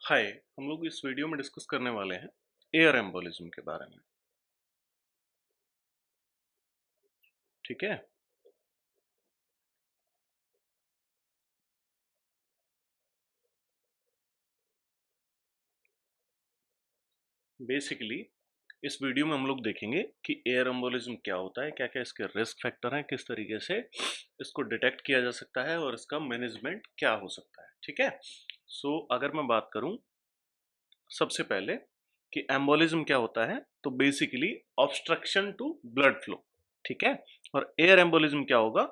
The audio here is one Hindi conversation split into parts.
हाय, हम लोग इस वीडियो में डिस्कस करने वाले हैं एयर एम्बोलिज्म के बारे में। ठीक है। बेसिकली इस वीडियो में हम लोग देखेंगे कि एयर एम्बोलिज्म क्या होता है, क्या क्या इसके रिस्क फैक्टर हैं, किस तरीके से इसको डिटेक्ट किया जा सकता है और इसका मैनेजमेंट क्या हो सकता है। ठीक है। अगर मैं बात करूं सबसे पहले कि एम्बोलिज्म क्या होता है, तो basically obstruction to blood flow. ठीक है। और एयर एम्बोलिज्म क्या होगा?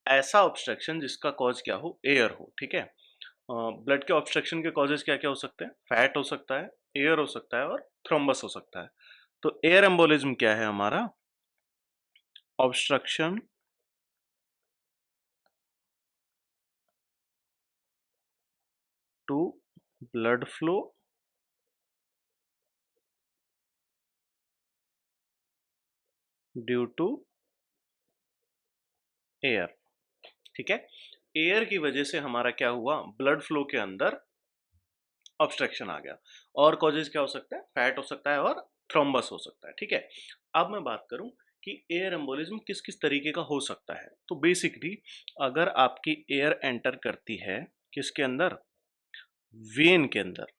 ऐसा ऑब्स्ट्रक्शन जिसका कॉज क्या हो, एयर हो। ठीक है। ब्लड के ऑब्स्ट्रक्शन के कॉजेज क्या क्या हो सकते हैं? फैट हो सकता है, एयर हो सकता है और थ्रोम्बस हो सकता है। तो एयर एम्बोलिज्म क्या है हमारा? Obstruction to blood flow due to air. ठीक है। एयर की वजह से हमारा क्या हुआ? ब्लड फ्लो के अंदर ऑब्स्ट्रक्शन आ गया। और कॉजेज क्या हो सकता है? फैट हो सकता है और थ्रोम्बस हो सकता है। ठीक है। अब मैं बात करूं कि एयर एम्बोलिज्म किस किस तरीके का हो सकता है, तो बेसिकली अगर आपकी एयर एंटर करती है किसके अंदर? वेन के अंदर।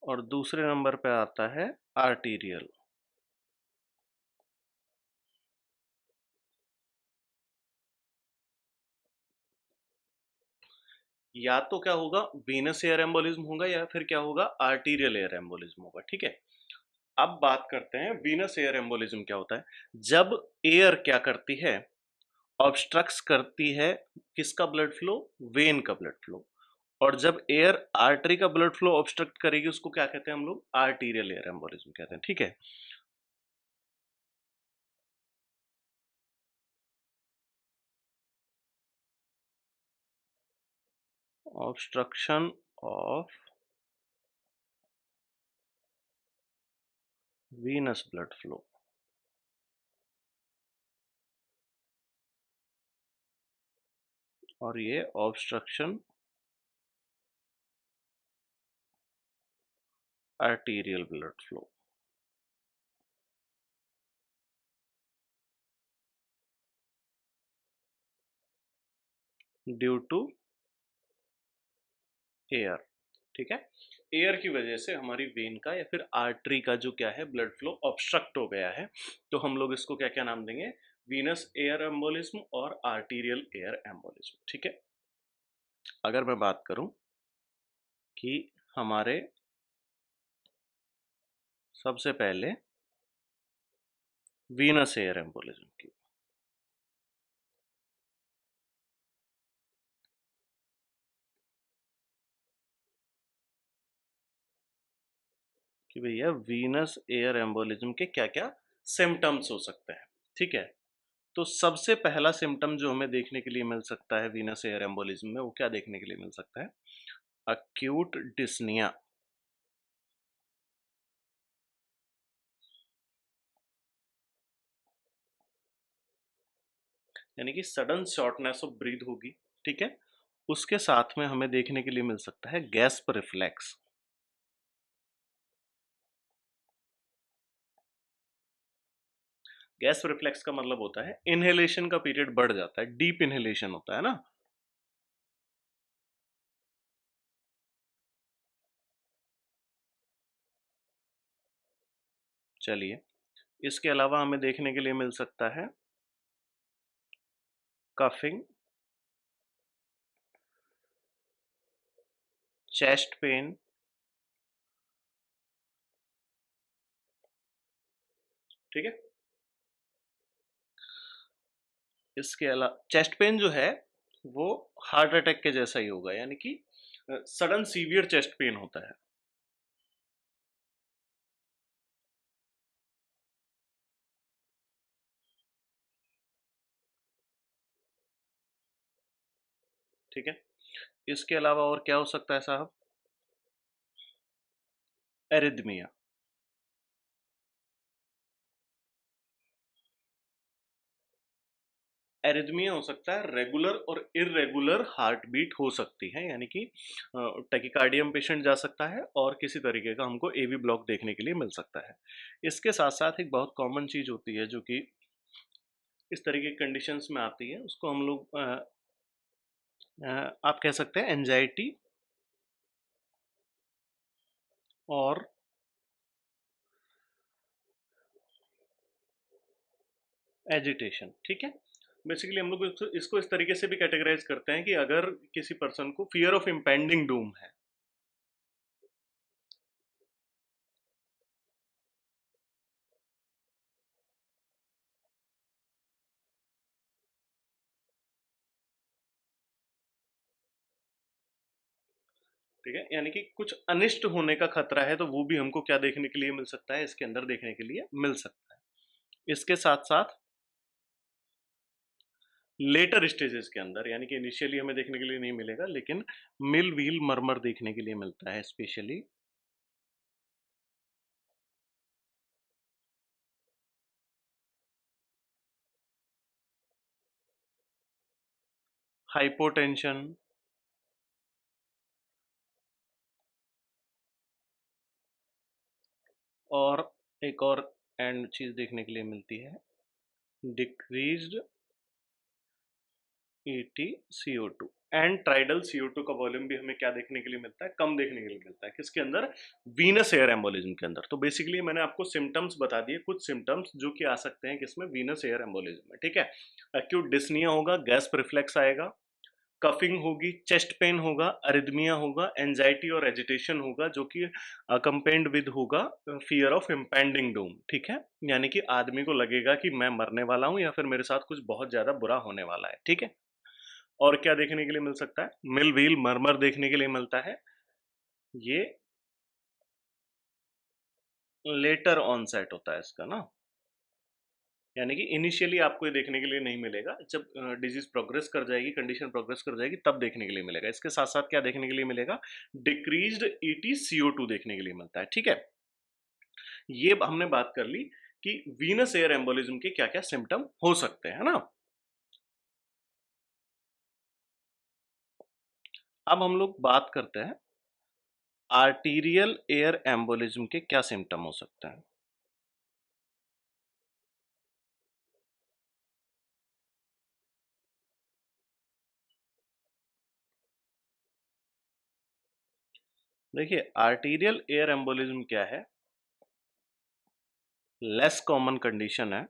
और दूसरे नंबर पे आता है आर्टीरियल। या तो क्या होगा? वीनस एयर एम्बोलिज्म होगा या फिर क्या होगा? आर्टीरियल एयर एम्बोलिज्म होगा। ठीक है। अब बात करते हैं वीनस एयर एम्बोलिज्म क्या होता है। जब एयर क्या करती है? ऑब्स्ट्रक्ट्स करती है किसका ब्लड फ्लो? वेन का ब्लड फ्लो। और जब एयर आर्टरी का ब्लड फ्लो ऑब्स्ट्रक्ट करेगी उसको क्या कहते हैं हम लोग? आर्टीरियल एयर एम्बोलिज्म कहते हैं। ठीक है। Obstruction of venous blood flow. और ये obstruction arterial blood flow. Due to air. ठीक है। एयर की वजह से हमारी वेन का या फिर आर्टरी का जो क्या है, ब्लड फ्लो ऑब्स्ट्रक्ट हो गया है। तो हम लोग इसको क्या क्या नाम देंगे? वीनस एयर एम्बोलिज्म और आर्टीरियल एयर एम्बोलिज्म। ठीक है। अगर मैं बात करूं कि हमारे सबसे पहले वीनस एयर एम्बोलिज्म की, कि भैया वीनस एयर एम्बोलिज्म के क्या क्या सिम्टम्स हो सकते हैं। ठीक है। तो सबसे पहला सिम्टम जो हमें देखने के लिए मिल सकता है वीनस एयर एम्बोलिज्म में, वो क्या देखने के लिए मिल सकता है? Acute dyspnoea. यानी कि सडन शॉर्टनेस ऑफ ब्रीथ होगी। ठीक है। उसके साथ में हमें देखने के लिए मिल सकता है गैस्प रिफ्लेक्स। गैस्प रिफ्लेक्स का मतलब होता है इनहेलेशन का पीरियड बढ़ जाता है, डीप इनहेलेशन होता है ना। चलिए, इसके अलावा हमें देखने के लिए मिल सकता है कफिंग, चेस्ट पेन। ठीक है। इसके अलावा चेस्ट पेन जो है वो हार्ट अटैक के जैसा ही होगा, यानी कि सडन सीवियर चेस्ट पेन होता है। ठीक है। इसके अलावा और क्या हो सकता है साहब? एरिथमिया। एरिथमिया हो सकता है, रेगुलर और इर्रेगुलर हार्ट बीट हो सकती है, यानी कि टैकिकार्डियम पेशेंट जा सकता है और किसी तरीके का हमको एवी ब्लॉक देखने के लिए मिल सकता है। इसके साथ साथ एक बहुत कॉमन चीज होती है जो कि इस तरह की कंडीशंस में आती है, उसको हम लोग आप कह सकते हैं एंजाइटी और एजिटेशन। ठीक है। बेसिकली हम लोग इसको इस तरीके से भी कैटेगराइज करते हैं कि अगर किसी पर्सन को फियर ऑफ इम्पेंडिंग डूम है, ठीक है, यानी कि कुछ अनिष्ट होने का खतरा है, तो वो भी हमको क्या देखने के लिए मिल सकता है, इसके अंदर देखने के लिए मिल सकता है। इसके साथ साथ लेटर स्टेजेस के अंदर, यानी कि इनिशियली हमें देखने के लिए नहीं मिलेगा, लेकिन मिल व्हील मरमर देखने के लिए मिलता है, स्पेशली हाइपोटेंशन और एक और एंड चीज देखने के लिए मिलती है, decreased ET CO2 and ट्राइडल CO2 का वॉल्यूम भी हमें क्या देखने के लिए मिलता है, कम देखने के लिए मिलता है। किसके अंदर? वीनस एयर एम्बोलिज्म के अंदर। तो बेसिकली मैंने आपको सिम्टम्स बता दिए, कुछ सिम्टम्स जो कि आ सकते हैं किसमें, वीनस एयर एम्बोलिज्म में। ठीक है। एक्यूट डिस्निया होगा, गैस्प रिफ्लेक्स आएगा, कफिंग होगी, चेस्ट पेन होगा, अरिदमिया होगा, एंजाइटी और एजिटेशन होगा, जो कि अकम्पेन्ड विद होगा फियर ऑफ इम्पेंडिंग डूम। ठीक है, यानी कि आदमी को लगेगा कि मैं मरने वाला हूं या फिर मेरे साथ कुछ बहुत ज्यादा बुरा होने वाला है। ठीक है। और क्या देखने के लिए मिल सकता है? मिल व्हील मरमर देखने के लिए मिलता है। ये लेटर ऑनसेट होता है इसका ना, यानी कि इनिशियली आपको ये देखने के लिए नहीं मिलेगा, जब डिजीज प्रोग्रेस कर जाएगी, कंडीशन प्रोग्रेस कर जाएगी, तब देखने के लिए मिलेगा। इसके साथ साथ क्या देखने के लिए मिलेगा? डिक्रीज्ड ईटी CO2 देखने के लिए मिलता है। ठीक है। ये हमने बात कर ली कि वीनस एयर एम्बोलिज्म के क्या क्या सिम्टम हो सकते हैं ना। अब हम लोग बात करते हैं आर्टीरियल एयर एम्बोलिज्म के क्या सिम्टम हो सकते हैं। देखिए, आर्टीरियल एयर एम्बोलिज्म क्या है? लेस कॉमन कंडीशन है।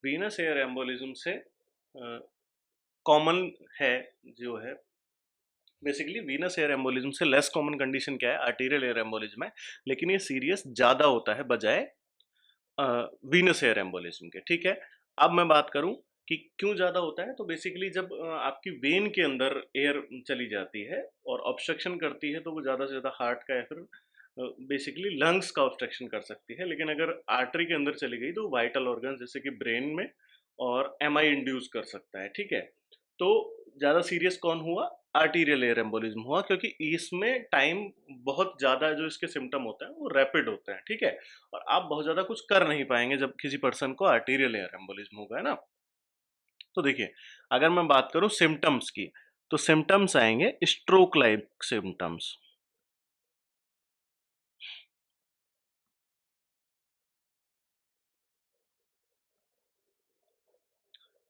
वीनस एयर एम्बोलिज्म से कॉमन है जो है, बेसिकली वीनस एयर एम्बोलिज्म से लेस कॉमन कंडीशन क्या है? आर्टीरियल एयर एम्बोलिज्म है, लेकिन ये सीरियस ज्यादा होता है बजाय वीनस एयर एम्बोलिज्म के। ठीक है। अब मैं बात करूं कि क्यों ज्यादा होता है, तो बेसिकली जब आपकी वेन के अंदर एयर चली जाती है और ऑब्स्ट्रक्शन करती है, तो वो ज्यादा से ज्यादा हार्ट का या फिर बेसिकली लंग्स का ऑब्स्ट्रक्शन कर सकती है। लेकिन अगर आर्टरी के अंदर चली गई तो वाइटल ऑर्गन जैसे कि ब्रेन में और MI इंड्यूस कर सकता है। ठीक है। तो ज्यादा सीरियस कौन हुआ? आर्टीरियल एयर एम्बोलिज्म हुआ, क्योंकि इसमें टाइम बहुत ज्यादा, जो इसके सिम्टम होते हैं वो रैपिड होते हैं। ठीक है। और आप बहुत ज्यादा कुछ कर नहीं पाएंगे जब किसी पर्सन को आर्टीरियल एयर एम्बोलिज्म होगा, है ना। तो देखिए, अगर मैं बात करूं सिम्टम्स की, तो सिम्टम्स आएंगे stroke like symptoms.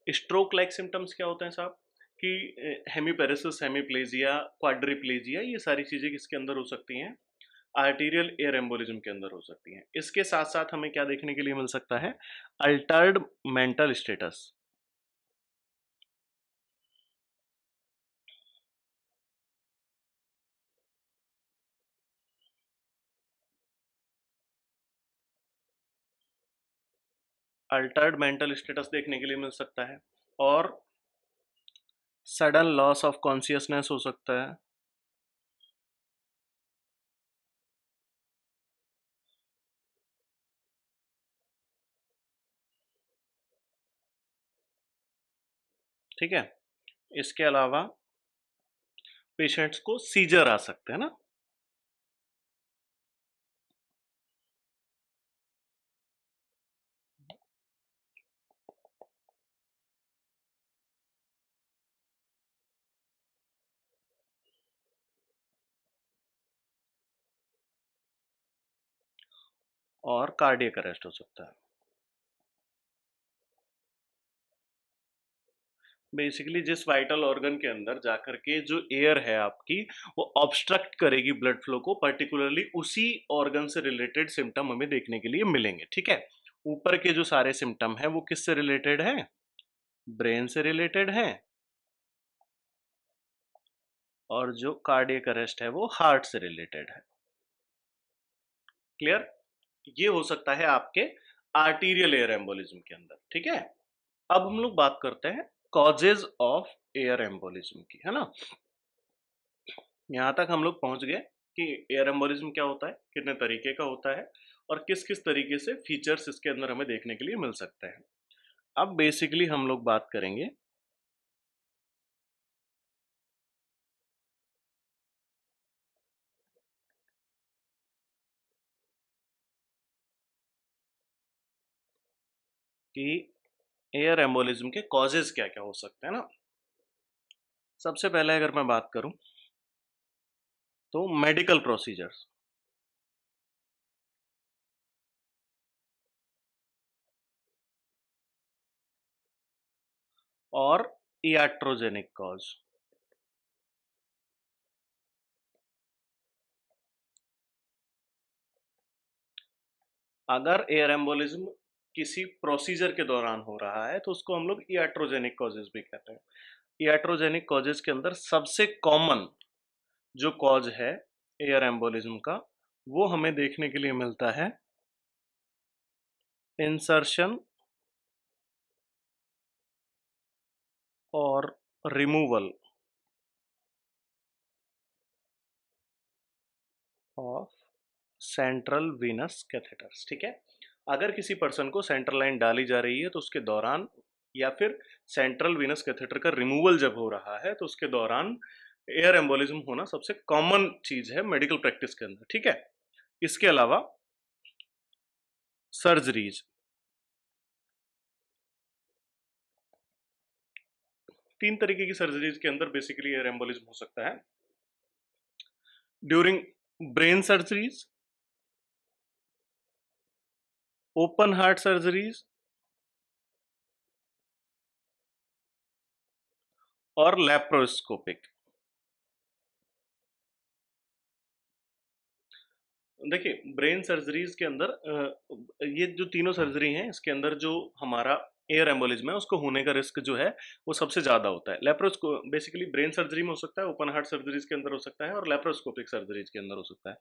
Stroke like symptoms क्या होते हैं साहब? कि हेमीपेरेसिस, हेमीप्लेजिया, क्वाड्रिप्लेजिया, ये सारी चीजें किसके अंदर हो सकती हैं? आर्टीरियल एयर एम्बोलिज्म के अंदर हो सकती हैं। इसके साथ साथ हमें क्या देखने के लिए मिल सकता है? Altered mental status. Altered mental status देखने के लिए मिल सकता है। और सडन लॉस ऑफ कॉन्शियसनेस हो सकता है। ठीक है, इसके अलावा पेशेंट्स को सीजर आ सकते हैं ना। और कार्डियक अरेस्ट हो सकता है। बेसिकली जिस वाइटल ऑर्गन के अंदर जाकर के जो एयर है आपकी, वो ऑब्स्ट्रक्ट करेगी ब्लड फ्लो को, पर्टिकुलरली उसी ऑर्गन से रिलेटेड सिम्टम हमें देखने के लिए मिलेंगे। ठीक है, ऊपर के जो सारे सिम्टम हैं वो किससे रिलेटेड हैं? ब्रेन से रिलेटेड हैं। और जो कार्डियक अरेस्ट है वो हार्ट से रिलेटेड है। क्लियर? ये हो सकता है आपके आर्टीरियल एयर एम्बोलिज्म के अंदर। ठीक है, अब हम लोग बात करते हैं कॉजेज ऑफ एयर एम्बोलिज्म की, है ना। यहाँ तक हम लोग पहुंच गए कि एयर एम्बोलिज्म क्या होता है, कितने तरीके का होता है, और किस किस तरीके से फीचर्स इसके अंदर हमें देखने के लिए मिल सकते हैं। अब बेसिकली हम लोग बात करेंगे कि एयर एम्बोलिज्म के कॉजेज क्या क्या हो सकते हैं ना। सबसे पहले अगर मैं बात करूं तो मेडिकल प्रोसीजर्स और iatrogenic कॉज। अगर एयर एम्बोलिज्म किसी प्रोसीजर के दौरान हो रहा है तो उसको हम लोग iatrogenic कॉजेज भी कहते हैं। iatrogenic कॉजेज के अंदर सबसे कॉमन जो कॉज है एयर एम्बोलिज्म का, वो हमें देखने के लिए मिलता है इंसर्शन और removal of central Venus catheters. ठीक है, अगर किसी पर्सन को सेंट्रल लाइन डाली जा रही है तो उसके दौरान, या फिर सेंट्रल वीनस कैथेटर का रिमूवल जब हो रहा है तो उसके दौरान एयर एम्बोलिज्म होना सबसे कॉमन चीज है मेडिकल प्रैक्टिस के अंदर। ठीक है, इसके अलावा सर्जरीज, तीन तरीके की सर्जरीज के अंदर बेसिकली एयर एम्बोलिज्म हो सकता है। During brain surgeries, open heart surgeries और लैप्रोस्कोपिक। देखिए ब्रेन सर्जरीज के अंदर ये जो तीनों सर्जरी हैं इसके अंदर जो हमारा एयर एम्बोलिज्म है उसको होने का रिस्क जो है वो सबसे ज़्यादा होता है। लेप्रोस्को बेसिकली ब्रेन सर्जरी में हो सकता है, ओपन हार्ट सर्जरीज के अंदर हो सकता है, और लेप्रोस्कोपिक सर्जरीज के अंदर हो सकता है।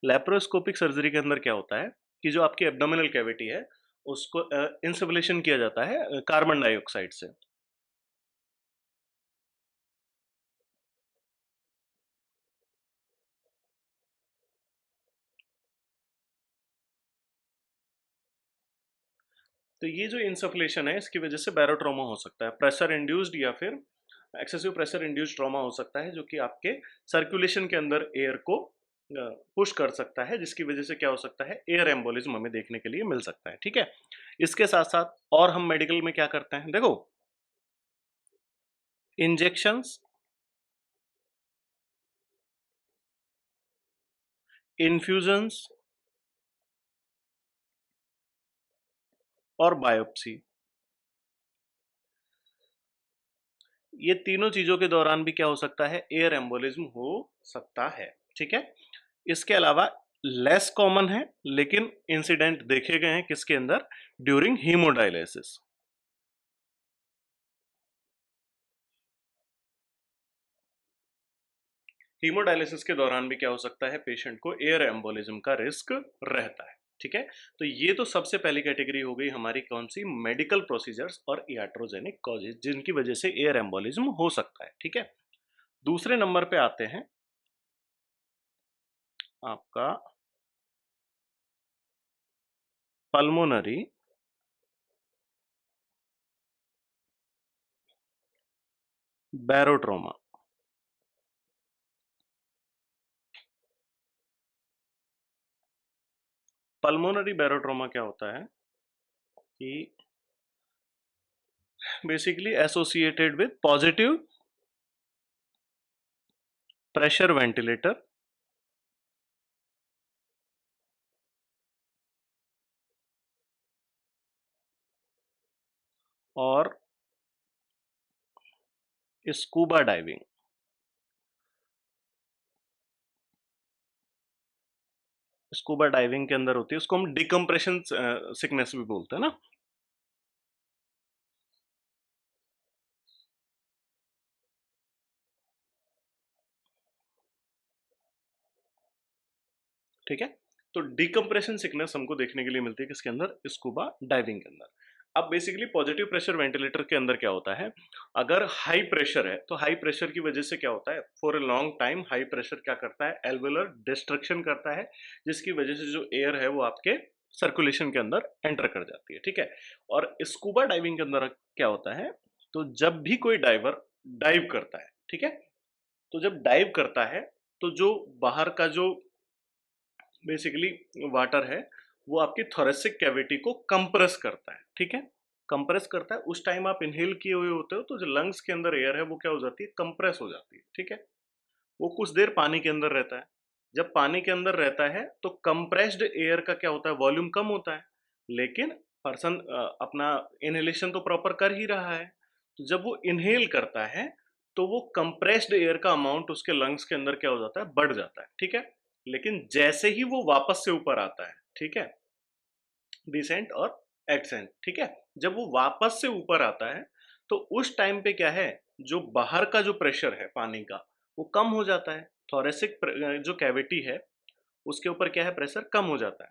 लेप्रोस्कोपिक सर्जरी के अंदर क्या होता है कि जो आपकी एब्डोमिनल कैविटी है उसको इंसुफलेशन किया जाता है कार्बन डाइऑक्साइड से। तो ये जो इंसफलेशन है इसकी वजह से बैरोट्रोमा हो सकता है, प्रेशर इंड्यूस्ड या फिर एक्सेसिव प्रेशर इंड्यूस्ड ट्रॉमा हो सकता है, जो कि आपके सर्कुलेशन के अंदर एयर को पुश कर सकता है, जिसकी वजह से क्या हो सकता है एयर एम्बोलिज्म हमें देखने के लिए मिल सकता है। ठीक है, इसके साथ साथ और हम मेडिकल में क्या करते हैं, देखो इंजेक्शंस, इन्फ्यूजन्स और बायोप्सी, ये तीनों चीजों के दौरान भी क्या हो सकता है एयर एम्बोलिज्म हो सकता है। ठीक है, इसके अलावा लेस कॉमन है लेकिन इंसिडेंट देखे गए हैं किसके अंदर, ड्यूरिंग हीमोडायलिसिस। हीमोडायलिसिस के दौरान भी क्या हो सकता है पेशेंट को एयर एम्बोलिज्म का रिस्क रहता है। ठीक है। तो ये तो सबसे पहली कैटेगरी हो गई हमारी कौन सी, मेडिकल प्रोसीजर्स और iatrogenic कॉजेज जिनकी वजह से एयर एम्बोलिज्म हो सकता है। ठीक है। दूसरे नंबर पे आते हैं आपका पल्मोनरी बैरोट्रोमा। पल्मोनरी बैरोट्रोमा क्या होता है कि basically associated with positive pressure ventilator और स्कूबा डाइविंग। स्कूबा डाइविंग के अंदर होती है, उसको हम डिकम्प्रेशन सिकनेस भी बोलते हैं ना। ठीक है। तो डिकम्प्रेशन सिकनेस हमको देखने के लिए मिलती है किसके अंदर, स्कूबा डाइविंग के अंदर। अब बेसिकली पॉजिटिव प्रेशर वेंटिलेटर के अंदर क्या होता है, अगर हाई प्रेशर है तो हाई प्रेशर की वजह से क्या होता है, for a long time high pressure क्या करता है, एल्वेलर डिस्ट्रक्शन करता है, जिसकी वजह से जो एयर है वो आपके सर्कुलेशन के अंदर एंटर कर जाती है। ठीक है। और स्कूबा डाइविंग के अंदर क्या होता है, तो जब भी कोई डाइवर डाइव करता है, ठीक है, तो जब डाइव करता है तो जो बाहर का जो बेसिकली वाटर है वो आपकी थोरेसिक कैविटी को कंप्रेस करता है। ठीक है। कंप्रेस करता है, उस टाइम आप इनहेल किए हुए होते हो तो जो लंग्स के अंदर एयर है वो क्या हो जाती है, कंप्रेस हो जाती है। ठीक है। वो कुछ देर पानी के अंदर रहता है। जब पानी के अंदर रहता है तो कंप्रेस्ड एयर का क्या होता है, वॉल्यूम कम होता है, लेकिन पर्सन अपना इनहेलेशन तो प्रॉपर कर ही रहा है। तो जब वो इनहेल करता है तो वो कंप्रेस्ड एयर का अमाउंट उसके लंग्स के अंदर क्या हो जाता है, बढ़ जाता है। ठीक है। लेकिन जैसे ही वो वापस से ऊपर आता है, ठीक है, डिसेंट और एडसेंट, ठीक है, जब वो वापस से ऊपर आता है तो उस टाइम पे क्या है, जो बाहर का जो प्रेशर है पानी का वो कम हो जाता है। थोरेसिक जो कैविटी है उसके ऊपर क्या है, प्रेशर कम हो जाता है।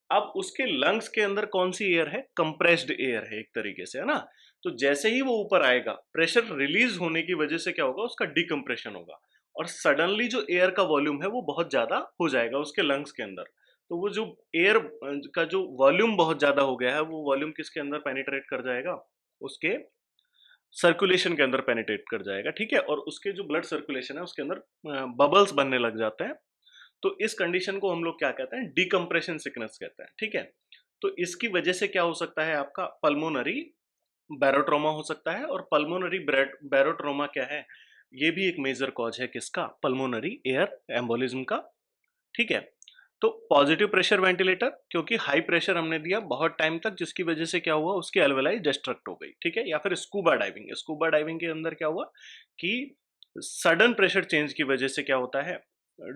अब उसके लंग्स के अंदर कौन सी एयर है, कंप्रेस्ड एयर है एक तरीके से, है ना। तो जैसे ही वो ऊपर आएगा, प्रेशर रिलीज होने की वजह से क्या होगा, उसका डिकम्प्रेशन होगा और सडनली जो एयर का वॉल्यूम है वो बहुत ज्यादा हो जाएगा उसके लंग्स के अंदर। तो वो जो एयर का जो वॉल्यूम बहुत ज्यादा हो गया है, वो वॉल्यूम किसके अंदर पेनिट्रेट कर जाएगा, उसके सर्कुलेशन के अंदर पेनिट्रेट कर जाएगा। ठीक है। और उसके जो ब्लड सर्कुलेशन है उसके अंदर बबल्स बनने लग जाते हैं। तो इस कंडीशन को हम लोग क्या कहते हैं, डिकम्प्रेशन सिकनेस कहते हैं। ठीक है। तो इसकी वजह से क्या हो सकता है, आपका पल्मोनरी बैरोट्रोमा हो सकता है। और पल्मोनरी बैरोट्रोमा क्या है, ये भी एक मेजर कॉज है किसका, पल्मोनरी एयर एम्बोलिज्म का। ठीक है। तो पॉजिटिव प्रेशर वेंटिलेटर, क्योंकि हाई प्रेशर हमने दिया बहुत टाइम तक, जिसकी वजह से क्या हुआ, उसकी एल्वेलाई डिस्ट्रक्ट हो गई। ठीक है। या फिर स्कूबा डाइविंग, स्कूबा डाइविंग के अंदर क्या हुआ कि सडन प्रेशर चेंज की वजह से क्या होता है,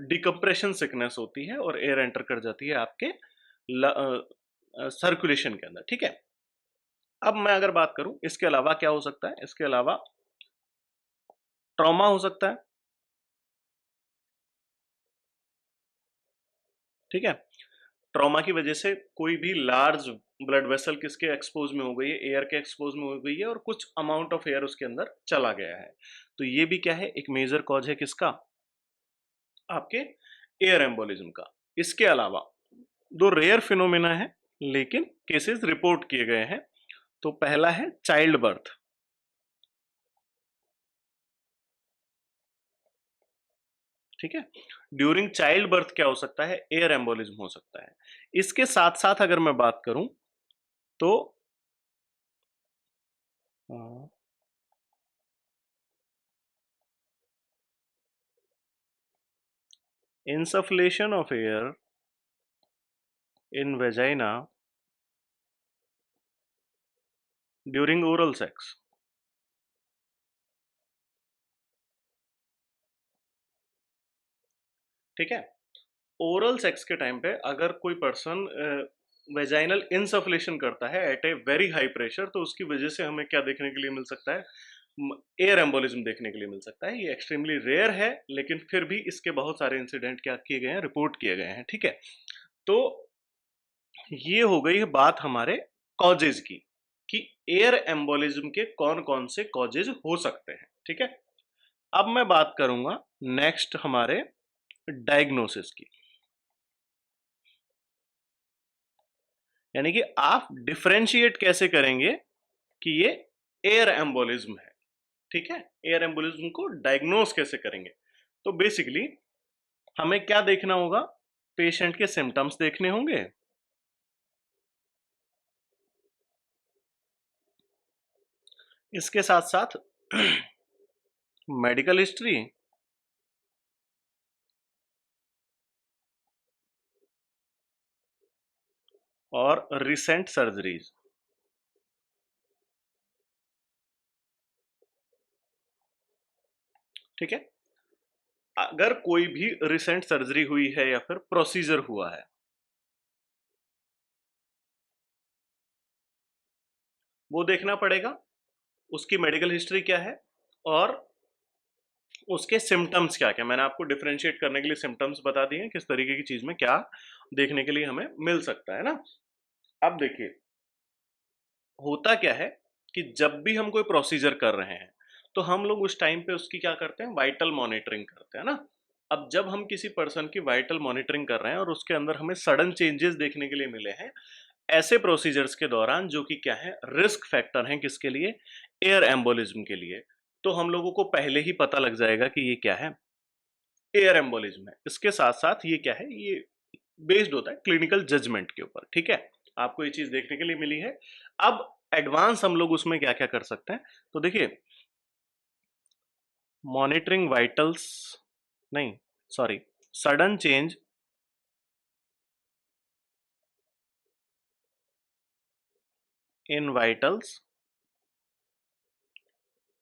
डिकम्प्रेशन सिकनेस होती है और एयर एंटर कर जाती है आपके सर्कुलेशन के अंदर। ठीक है। अब मैं अगर बात करूं इसके अलावा क्या हो सकता है, इसके अलावा ट्रॉमा हो सकता है। ठीक है। ट्रॉमा की वजह से कोई भी लार्ज ब्लड वेसल किसके एक्सपोज में हो गई है, एयर के एक्सपोज में हो गई है और कुछ अमाउंट ऑफ एयर उसके अंदर चला गया है। तो ये भी क्या है, एक मेजर कॉज है किसका, आपके एयर एम्बोलिज्म का। इसके अलावा दो रेयर फिनोमेना है लेकिन केसेस रिपोर्ट किए गए हैं। तो पहला है चाइल्ड बर्थ। ठीक है। ड्यूरिंग चाइल्ड बर्थ क्या हो सकता है, एयर एम्बोलिज्म हो सकता है। इसके साथ साथ अगर मैं बात करूं तो insufflation of air in vagina during oral sex। ठीक है। ओरल सेक्स के टाइम पे अगर कोई पर्सन वेजाइनल इनसफलेशन करता है at a very high pressure, तो उसकी वजह से हमें क्या देखने के लिए मिल सकता है, एयर एम्बोलिज्म देखने के लिए मिल सकता है। ये एक्सट्रीमली रेयर है लेकिन फिर भी इसके बहुत सारे इंसिडेंट क्या किए गए हैं, रिपोर्ट किए गए हैं। ठीक है। तो ये हो गई है बात हमारे कॉजेज की, कि एयर एम्बोलिज्म के कौन कौन से कॉजेज हो सकते हैं। ठीक है, अब मैं बात करूंगा नेक्स्ट हमारे डायग्नोसिस की, यानी कि आप डिफरेंशिएट कैसे करेंगे कि ये एयर एम्बोलिज्म है। ठीक है, एयर एम्बोलिज्म को डायग्नोस कैसे करेंगे? तो बेसिकली हमें क्या देखना होगा? पेशेंट के सिम्टम्स देखने होंगे, इसके साथ साथ मेडिकल हिस्ट्री और रिसेंट सर्जरीज। ठीक है, अगर कोई भी रिसेंट सर्जरी हुई है या फिर प्रोसीजर हुआ है, वो देखना पड़ेगा, उसकी मेडिकल हिस्ट्री क्या है और उसके सिम्टम्स क्या क्या। मैंने आपको डिफरेंशिएट करने के लिए सिम्टम्स बता दिए हैं, किस तरीके की चीज में क्या देखने के लिए हमें मिल सकता है ना। अब देखिए, होता क्या है कि जब भी हम कोई प्रोसीजर कर रहे हैं तो हम लोग उस टाइम पे उसकी क्या करते हैं? वाइटल मॉनिटरिंग करते हैं ना। अब जब हम किसी पर्सन की वाइटल मॉनिटरिंग कर रहे हैं और उसके अंदर हमें सडन चेंजेस देखने के लिए मिले हैं, ऐसे प्रोसीजर्स के दौरान, जो कि क्या है, रिस्क फैक्टर हैं किसके लिए? एयर एम्बोलिज्म के लिए, तो हम लोगों को पहले ही पता लग जाएगा कि ये क्या है, एयर एम्बोलिज्म है। इसके साथ साथ ये क्या है, ये बेस्ड होता है क्लिनिकल जजमेंट के ऊपर। ठीक है, आपको ये चीज देखने के लिए मिली है। अब एडवांस हम लोग उसमें क्या क्या कर सकते हैं? तो देखिए, मॉनिटरिंग वाइटल्स, नहीं sorry, sudden change in vitals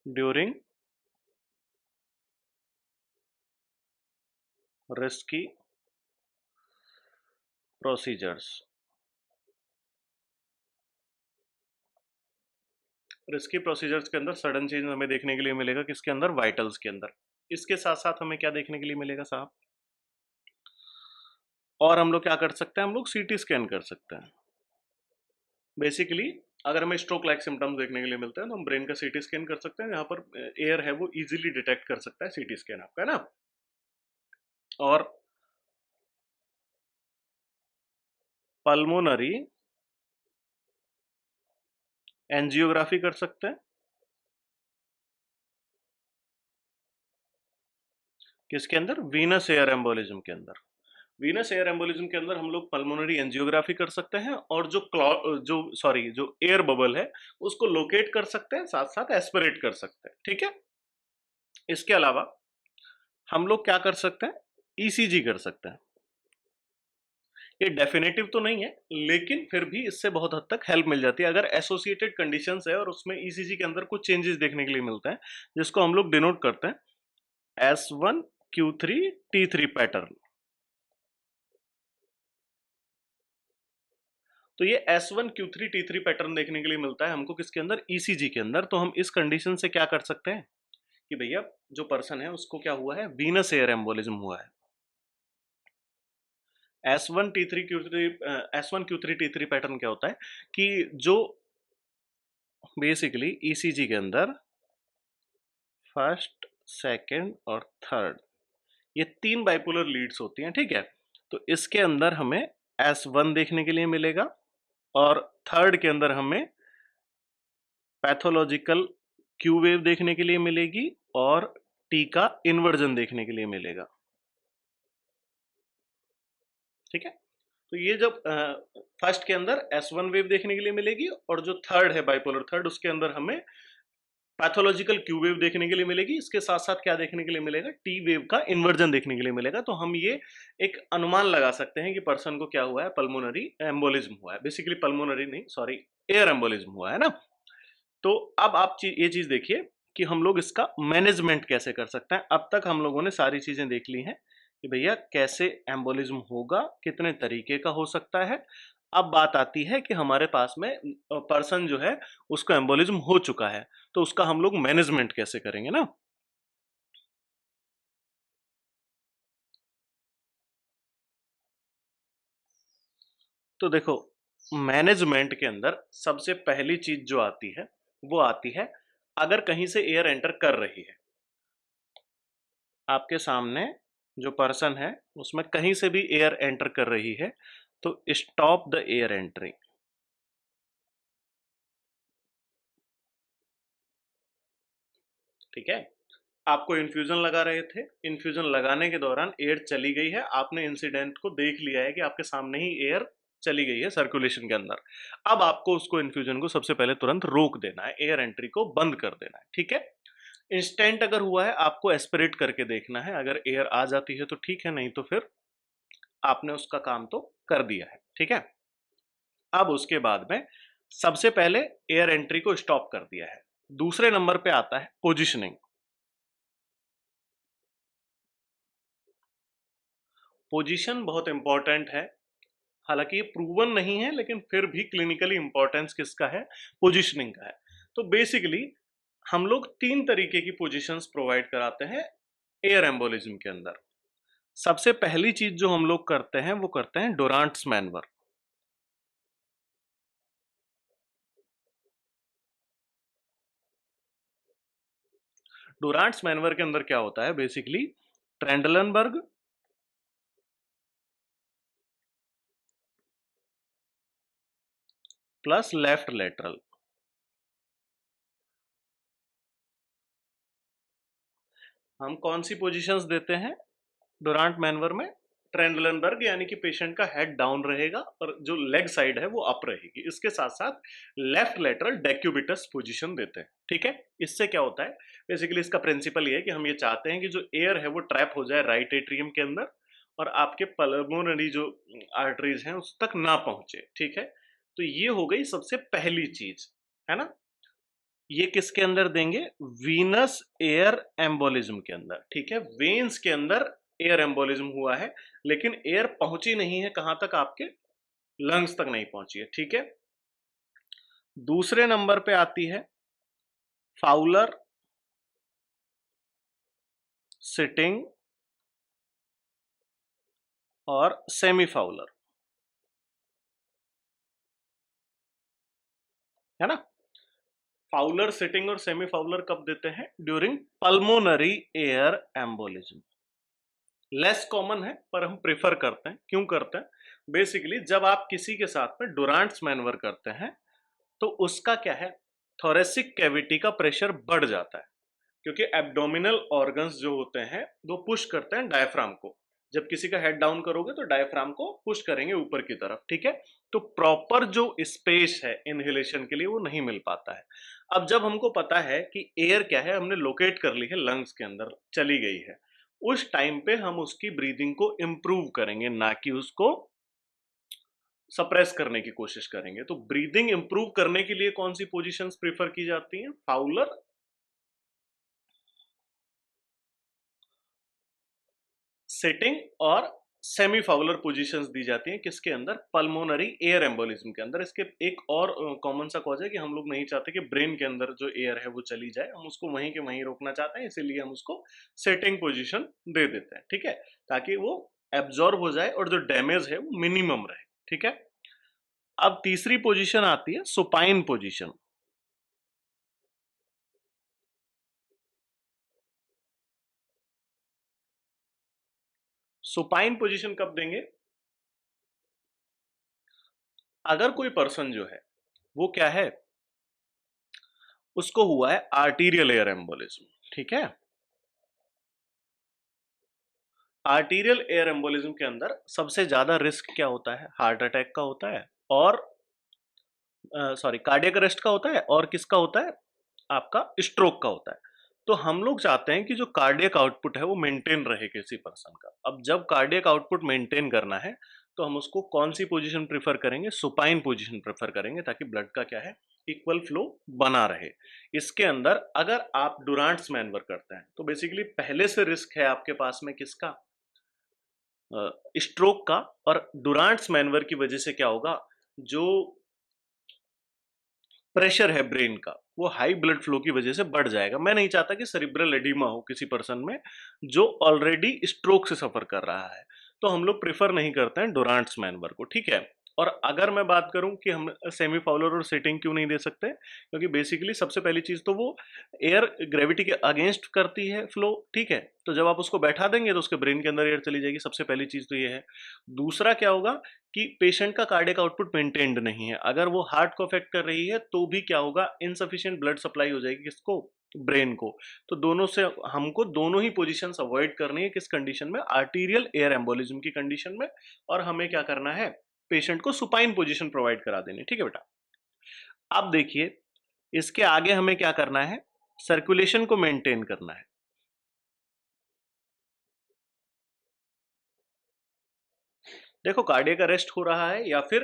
during risky procedures. Risky procedures के अंदर सडन चेंज हमें देखने के लिए मिलेगा, किसके अंदर? वाइटल्स के अंदर। इसके साथ साथ हमें क्या देखने के लिए मिलेगा साहब? और हम लोग क्या कर सकते हैं? हम लोग सीटी स्कैन कर सकते हैं। बेसिकली अगर हमें स्ट्रोक लाइक सिम्टम्स देखने के लिए मिलते हैं तो हम ब्रेन का सीटी स्कैन कर सकते हैं, जहाँ पर एयर है वो इजीली डिटेक्ट कर सकता है सीटी स्कैन आपका, है ना। और पल्मोनरी एंजियोग्राफी कर सकते हैं, किसके अंदर? वीनस एयर एम्बोलिज्म के अंदर। वीनस एयर एम्बोलिज्म के अंदर हम लोग पल्मोनरी एंजियोग्राफी कर सकते हैं, और जो एयर बबल है उसको लोकेट कर सकते हैं, साथ साथ एस्पिरेट कर सकते हैं। ठीक है, इसके अलावा हम लोग क्या कर सकते हैं? ईसीजी कर सकते हैं। ये डेफिनेटिव तो नहीं है, लेकिन फिर भी इससे बहुत हद तक हेल्प मिल जाती है अगर एसोसिएटेड कंडीशंस है और उसमें ईसीजी के अंदर कुछ चेंजेस देखने के लिए मिलते हैं, जिसको हम लोग डिनोट करते हैं S1Q3T3 पैटर्न। तो ये S1Q3T3 पैटर्न देखने के लिए मिलता है हमको किसके अंदर? ईसीजी के अंदर। तो हम इस कंडीशन से क्या कर सकते हैं कि भैया जो पर्सन है उसको क्या हुआ है? वीनस एयर एम्बोलिज्म हुआ है। S1Q3 पैटर्न क्या होता है कि जो बेसिकली ईसीजी के अंदर फर्स्ट, सेकंड और थर्ड, ये तीन बाइपोलर लीड्स होती हैं। ठीक है, तो इसके अंदर हमें S1 देखने के लिए मिलेगा, और थर्ड के अंदर हमें पैथोलॉजिकल क्यू वेव देखने के लिए मिलेगी, और टी का इन्वर्जन देखने के लिए मिलेगा। ठीक है, तो ये जब फर्स्ट के अंदर S1 वेव देखने के लिए मिलेगी, और जो थर्ड है बाइपोलर थर्ड, उसके अंदर हमें पैथोलॉजिकल क्यू वेव देखने के लिए मिलेगी। इसके साथ साथ क्या देखने के लिए मिलेगा? टी वेव का इन्वर्जन देखने के लिए मिलेगा। तो हम ये एक अनुमान लगा सकते हैं कि पर्सन को क्या हुआ है? पल्मोनरी एम्बोलिज्म हुआ है। बेसिकली पल्मोनरी नहीं, सॉरी, एयर एम्बोलिज्म हुआ है ना। तो अब आप ये चीज देखिए कि हम लोग इसका मैनेजमेंट कैसे कर सकते हैं। अब तक हम लोगों ने सारी चीजें देख ली हैं कि भैया कैसे एम्बोलिज्म होगा, कितने तरीके का हो सकता है। अब बात आती है कि हमारे पास में पर्सन जो है उसको एम्बोलिज्म हो चुका है, तो उसका हम लोग मैनेजमेंट कैसे करेंगे ना। तो देखो, मैनेजमेंट के अंदर सबसे पहली चीज जो आती है वो आती है, अगर कहीं से एयर एंटर कर रही है, आपके सामने जो पर्सन है उसमें कहीं से भी एयर एंटर कर रही है, तो स्टॉप द एयर एंट्री। ठीक है, आपको इन्फ्यूजन लगा रहे थे, इन्फ्यूजन लगाने के दौरान एयर चली गई है, आपने इंसिडेंट को देख लिया है कि आपके सामने ही एयर चली गई है सर्कुलेशन के अंदर। अब आपको उसको इन्फ्यूजन को सबसे पहले तुरंत रोक देना है, एयर एंट्री को बंद कर देना है। ठीक है, इंस्टेंट अगर हुआ है आपको एस्पिरेट करके देखना है, अगर एयर आ जाती है तो ठीक है, नहीं तो फिर आपने उसका काम तो कर दिया है। ठीक है, अब उसके बाद में सबसे पहले एयर एंट्री को स्टॉप कर दिया है। दूसरे नंबर पे आता है पोजिशनिंग। पोजीशन बहुत इंपॉर्टेंट है, हालांकि ये प्रूवन नहीं है लेकिन फिर भी क्लिनिकली इंपॉर्टेंस किसका है, पोजीशनिंग का है। तो बेसिकली हम लोग तीन तरीके की पोजीशंस प्रोवाइड कराते हैं एयर एम्बोलिज्म के अंदर। सबसे पहली चीज जो हम लोग करते हैं वो करते हैं डोरांट्स मैनवर। डोरांट्स मैनवर के अंदर क्या होता है, basically Trendelenburg plus left lateral. हम कौन सी पोजीशंस देते हैं डोरांट मैनवर में? ट्रेंडलनबर्ग, यानी कि पेशेंट का हेड डाउन रहेगा और जो लेग साइड है वो अप रहेगी। इसके साथ साथ लेफ्ट लेटरल डेक्यूबिटस पोजीशन देते हैं। ठीक है, इससे क्या होता है, बेसिकली इसका प्रिंसिपल ये है कि हम ये चाहते हैं कि जो एयर है वो ट्रैप हो जाए राइट एट्रियम के अंदर और आपके पल्मोनरी जो आर्टरीज हैं उस तक ना पहुंचे। ठीक है, तो ये हो गई सबसे पहली चीज, है ना। ये किसके अंदर देंगे? वीनस एयर एम्बोलिज्म के अंदर। ठीक है, वेन्स के अंदर एयर एम्बोलिज्म हुआ है लेकिन एयर पहुंची नहीं है, कहां तक? आपके लंग्स तक नहीं पहुंची है। ठीक है, दूसरे नंबर पे आती है फाउलर सिटिंग और सेमी फाउलर, है ना। फाउलर सिटिंग और सेमी फाउलर कब देते हैं? During pulmonary air embolism. Less common है पर हम प्रेफर करते हैं। क्यों करते हैं? बेसिकली जब आप किसी के साथ में डुरांट्स मैनवर करते हैं तो उसका क्या है, थोरेसिक कैविटी का प्रेशर बढ़ जाता है, क्योंकि एब्डोमिनल ऑर्गन्स जो होते हैं वो पुश करते हैं डायफ्राम को। जब किसी का हेड डाउन करोगे तो डायफ्राम को पुश करेंगे ऊपर की तरफ। ठीक है, तो प्रॉपर जो स्पेस है इनहेलेशन के लिए वो नहीं मिल पाता है। अब जब हमको पता है कि एयर क्या है, हमने लोकेट कर ली है, लंग्स के अंदर चली गई है, उस टाइम पे हम उसकी ब्रीदिंग को इम्प्रूव करेंगे, ना कि उसको सप्रेस करने की कोशिश करेंगे। तो ब्रीदिंग इंप्रूव करने के लिए कौन सी पोजीशंस प्रेफर की जाती हैं? फाउलर सिटिंग और सेमी फाउलर पोजीशंस दी जाती हैं। किसके अंदर? पल्मोनरी एयर एम्बोलिज्म के अंदर। इसके एक और कॉमन सा कॉज है कि हम लोग नहीं चाहते कि ब्रेन के अंदर जो एयर है वो चली जाए, हम उसको वहीं के वहीं रोकना चाहते हैं, इसीलिए हम उसको सिटिंग पोजीशन दे देते हैं। ठीक है, ताकि वो एब्जॉर्ब हो जाए और जो डैमेज है वो मिनिमम रहे। ठीक है, अब तीसरी पोजीशन आती है सुपाइन पोजीशन। सुपाइन पोजीशन कब देंगे? अगर कोई पर्सन जो है वो क्या है, उसको हुआ है आर्टीरियल एयर एम्बोलिज्म। ठीक है, आर्टीरियल एयर एम्बोलिज्म के अंदर सबसे ज्यादा रिस्क क्या होता है? हार्ट अटैक का होता है और सॉरी कार्डियक अरेस्ट का होता है, और किसका होता है? आपका स्ट्रोक का होता है। तो हम लोग चाहते हैं कि जो कार्डियक आउटपुट है वो मेंटेन रहे किसी पर्सन का। अब जब कार्डियक आउटपुट मेंटेन करना है तो हम उसको कौन सी पोजीशन प्रेफर करेंगे? सुपाइन पोजीशन प्रेफर करेंगे, ताकि ब्लड का क्या है, इक्वल फ्लो बना रहे। इसके अंदर अगर आप डुरांट्स मैनवर करते हैं तो बेसिकली पहले से रिस्क है आपके पास में किसका? स्ट्रोक का। और डुरांट्स मैनवर की वजह से क्या होगा, जो प्रेशर है ब्रेन का वो हाई ब्लड फ्लो की वजह से बढ़ जाएगा। मैं नहीं चाहता कि सेरिब्रल एडिमा हो किसी पर्सन में जो ऑलरेडी स्ट्रोक से सफर कर रहा है, तो हम लोग प्रेफर नहीं करते हैं डोरांट्स मैनवर को। ठीक है, और अगर मैं बात करूं कि हम सेमी फाउलर और सिटिंग क्यों नहीं दे सकते, क्योंकि बेसिकली सबसे पहली चीज तो वो एयर ग्रेविटी के अगेंस्ट करती है फ्लो, ठीक है। तो जब आप उसको बैठा देंगे तो उसके ब्रेन के अंदर एयर चली जाएगी, सबसे पहली चीज तो ये है। दूसरा क्या होगा कि पेशेंट का कार्डियक आउटपुट मेंटेन्ड नहीं है, अगर वो हार्ट को अफेक्ट कर रही है तो भी क्या होगा, इनसफिशिएंट ब्लड सप्लाई हो जाएगी किसको, ब्रेन को। तो दोनों से हमको दोनों ही पोजीशंस अवॉइड करनी है, किस कंडीशन में, आर्टीरियल एयर एम्बोलिज्म की कंडीशन में। और हमें क्या करना है, पेशेंट को सुपाइन पोजीशन प्रोवाइड करा देनी, ठीक है बेटा। अब देखिए इसके आगे हमें क्या करना है, सर्कुलेशन को मेंटेन करना है। देखो कार्डियक अरेस्ट हो रहा है या फिर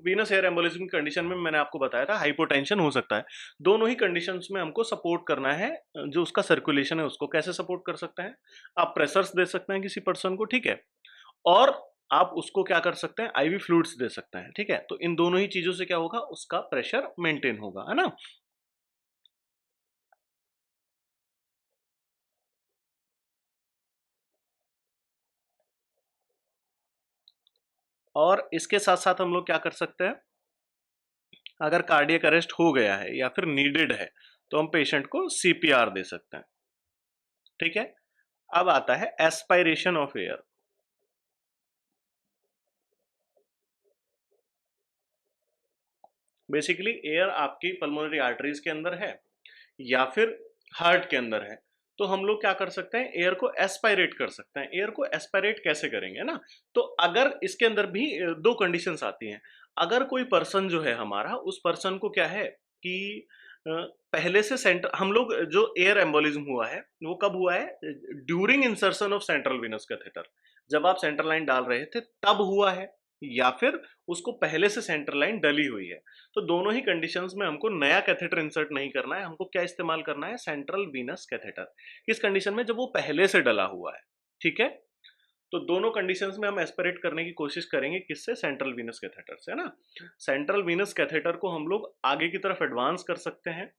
वीनस एयर एम्बोलिज्म की कंडीशन में मैंने आपको बताया था हाइपोटेंशन हो सकता है। दोनों ही कंडीशंस में हमको सपोर्ट करना है जो उसका सर्कुलेशन है उसको। कैसे सपोर्ट कर सकते हैं, आप प्रेशर्स दे सकते हैं किसी पर्सन को, ठीक है, और आप उसको क्या कर सकते हैं, आईवी फ्लूइड्स दे सकते हैं, ठीक है। तो इन दोनों ही चीजों से क्या होगा, उसका प्रेशर मेंटेन होगा, है ना। और इसके साथ साथ हम लोग क्या कर सकते हैं, अगर कार्डियक अरेस्ट हो गया है या फिर नीडेड है तो हम पेशेंट को सीपीआर दे सकते हैं, ठीक है। अब आता है aspiration of air. Basically air आपकी पल्मोनरी आर्टरीज के अंदर है या फिर हार्ट के अंदर है, तो हम लोग क्या कर सकते हैं, एयर को एस्पायरेट कर सकते हैं। एयर को एस्पायरेट कैसे करेंगे ना, तो अगर इसके अंदर भी दो कंडीशंस आती हैं। अगर कोई पर्सन जो है हमारा, उस पर्सन को क्या है कि अ, पहले से सेंटर, हम लोग जो एयर एम्बोलिज्म हुआ है वो कब हुआ है, during insertion of central venous catheter, जब आप सेंट्रल लाइन डाल रहे थे तब हुआ है, या फिर उसको पहले से सेंट्रल लाइन डली हुई है। तो दोनों ही कंडीशंस में हमको नया कैथेटर इंसर्ट नहीं करना है, हमको क्या इस्तेमाल करना है, सेंट्रल वीनस कैथेटर। किस कंडीशन में, जब वो पहले से डला हुआ है, ठीक है। तो दोनों कंडीशंस में हम एस्पिरेट करने की कोशिश करेंगे, किससे, सेंट्रल वीनस कैथेटर से, है ना। सेंट्रल वीनस कैथेटर को हम लोग आगे की तरफ एडवांस कर सकते हैं,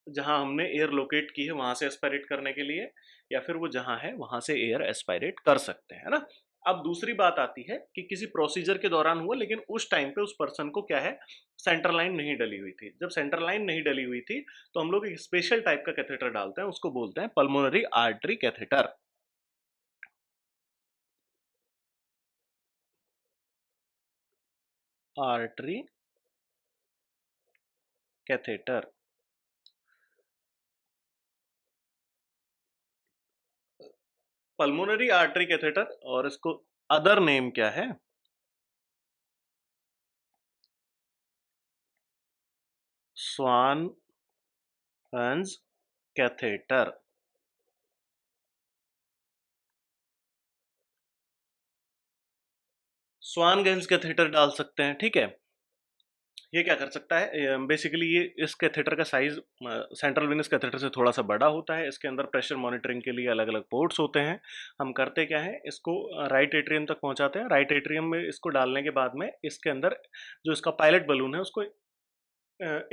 जहां हमने एयर लोकेट की है वहां से एस्पायरेट करने के लिए, या फिर वो जहां है वहां से एयर एस्पायरेट कर सकते हैं, है ना। अब दूसरी बात आती है कि किसी प्रोसीजर के दौरान हुआ, लेकिन उस टाइम पे उस पर्सन को क्या है, सेंटर लाइन नहीं डली हुई थी। जब सेंटर लाइन नहीं डली हुई थी तो हम लोग एक स्पेशल टाइप का कैथेटर डालते हैं, उसको बोलते हैं pulmonary artery catheter. Artery catheter, pulmonary artery catheter, और इसको अदर नेम क्या है, स्वान हंस कैथेटर। स्वान गेंस कैथेटर डाल सकते हैं, ठीक है। ये क्या कर सकता है, बेसिकली ये इस कैथेटर का साइज सेंट्रल वेनस कैथेटर से थोड़ा सा बड़ा होता है। इसके अंदर प्रेशर मॉनिटरिंग के लिए अलग अलग पोर्ट्स होते हैं। हम करते क्या है, इसको राइट एट्रियम तक पहुंचाते हैं। राइट एट्रियम में इसको डालने के बाद में इसके अंदर जो इसका पायलट बलून है उसको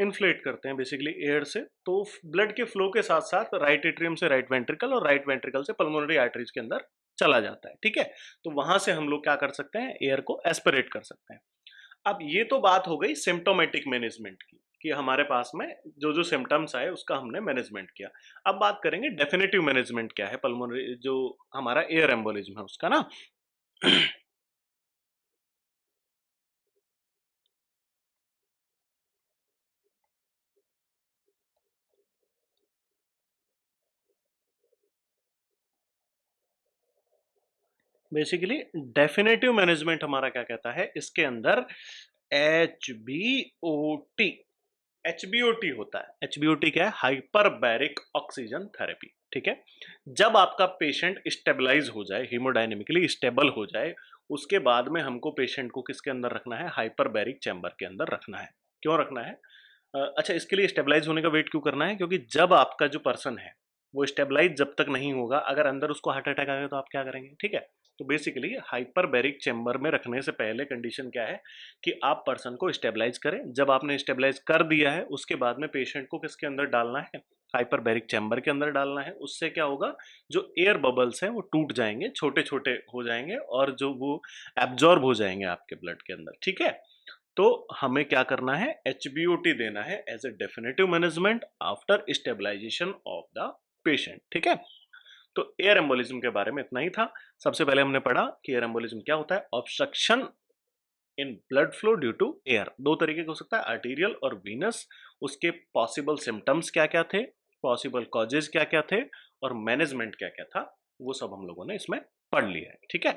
इन्फ्लेट करते हैं बेसिकली एयर से, तो ब्लड के फ्लो के साथ साथ राइट एट्रियम से राइट वेंट्रिकल और राइट वेंट्रिकल से पल्मोनरी आर्टरीज के अंदर चला जाता है, ठीक है। तो वहां से हम लोग क्या कर सकते हैं, एयर को एस्पिरेट कर सकते हैं। अब ये तो बात हो गई सिम्टोमेटिक मैनेजमेंट की, कि हमारे पास में जो जो सिम्टम्स आए उसका हमने मैनेजमेंट किया। अब बात करेंगे डेफिनेटिव मैनेजमेंट क्या है पल्मोनरी जो हमारा एयर एम्बोलिज्म है उसका ना। बेसिकली डेफिनेटिव मैनेजमेंट हमारा क्या कहता है, इसके अंदर HBOT, HBOT होता है। HBOT क्या है, हाइपरबैरिक ऑक्सीजन थेरेपी, ठीक है। जब आपका पेशेंट स्टेबलाइज हो जाए, हीमोडायनेमिकली स्टेबल हो जाए, उसके बाद में हमको पेशेंट को किसके अंदर रखना है, हाइपरबैरिक चैम्बर के अंदर रखना है। क्यों रखना है, अच्छा इसके लिए स्टेबलाइज होने का वेट क्यों करना है, क्योंकि जब आपका जो पर्सन है वो स्टेबलाइज जब तक नहीं होगा, अगर अंदर उसको हार्ट अटैक आ गया तो आप क्या करेंगे, ठीक है। तो बेसिकली हाइपरबैरिक चेम्बर में रखने से पहले कंडीशन क्या है कि आप पर्सन को स्टेबलाइज करें। जब आपने स्टेबलाइज कर दिया है उसके बाद में पेशेंट को किसके अंदर डालना है, हाइपरबैरिक चैम्बर के अंदर डालना है। उससे क्या होगा, जो एयर बबल्स हैं वो टूट जाएंगे, छोटे छोटे हो जाएंगे और जो वो एब्जॉर्ब हो जाएंगे आपके ब्लड के अंदर, ठीक है। तो हमें क्या करना है, HBOT देना है as a definitive management after stabilisation of the patient. ठीक है, तो एयर एम्बोलिज्म के बारे में इतना ही था। सबसे पहले हमने पढ़ा कि एयर एम्बोलिज्म क्या होता है, obstruction in blood flow due to air. दो तरीके का हो सकता है, आर्टीरियल और वीनस। उसके पॉसिबल सिम्टम्स क्या क्या थे, पॉसिबल कॉजेज क्या क्या थे, और मैनेजमेंट क्या क्या था, वो सब हम लोगों ने इसमें पढ़ लिया है। ठीक है,